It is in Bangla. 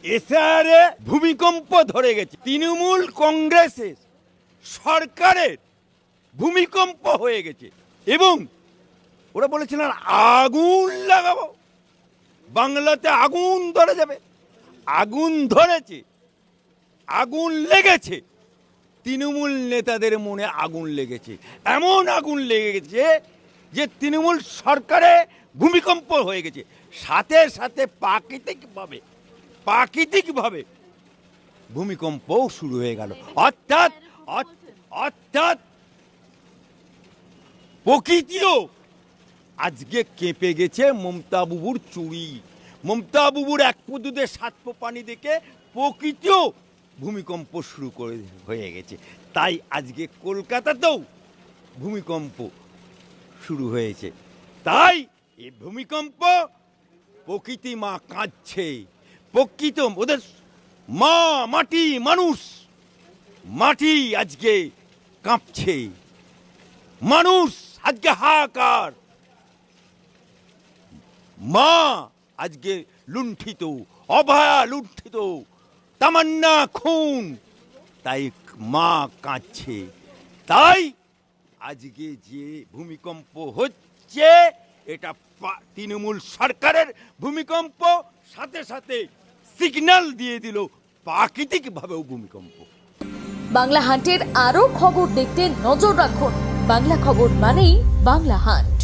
এসআরে ভূমিকম্প ধরে গেছে। তৃণমূল কংগ্রেসের সরকারের ভূমিকম্প হয়ে গেছে এবং ওরা বলেছিলেন আগুন লাগাবো, বাংলাতে আগুন ধরে যাবে। আগুন ধরেছে, আগুন লেগেছে, তৃণমূল নেতাদের মনে আগুন লেগেছে। এমন আগুন লেগে গেছে যে তৃণমূল সরকারে ভূমিকম্প হয়ে গেছে। সাথে সাথে প্রাকৃতিকভাবে ভূমিকম্পও শুরু হয়ে গেল। অর্থাৎ প্রকৃতিও আজকে কেঁপে গেছে। মমতা বুবুর চুরি, মমতা বুবুর এক পো দুধে সাত পো পানি দেখে প্রকৃতিও ভূমিকম্প শুরু হয়ে গেছে। তাই আজকে কলকাতাতেও ভূমিকম্প শুরু হয়েছে। তাই এই ভূমিকম্প প্রকৃতি মা কাঁদছে, প্রকৃত ওদের মা মাটি, মানুষ মাটি আজকে কাঁপছে, মানুষ আজকে হাহাকার, মা আজকে লুণ্ঠিত, অভয়া লুণ্ঠিত, তামান্না খুন। তাই মা কাঁদছে। তাই আজকে যে ভূমিকম্প হচ্ছে এটা তৃণমূল সরকারের ভূমিকম্প, সাথে সাথে সিগন্যাল দিয়ে দিল প্রাকৃতিকভাবেও ভূমিকম্প। বাংলা হান্টের আরও খবর দেখতে নজর রাখুন। বাংলা খবর মানেই বাংলা হান্ট।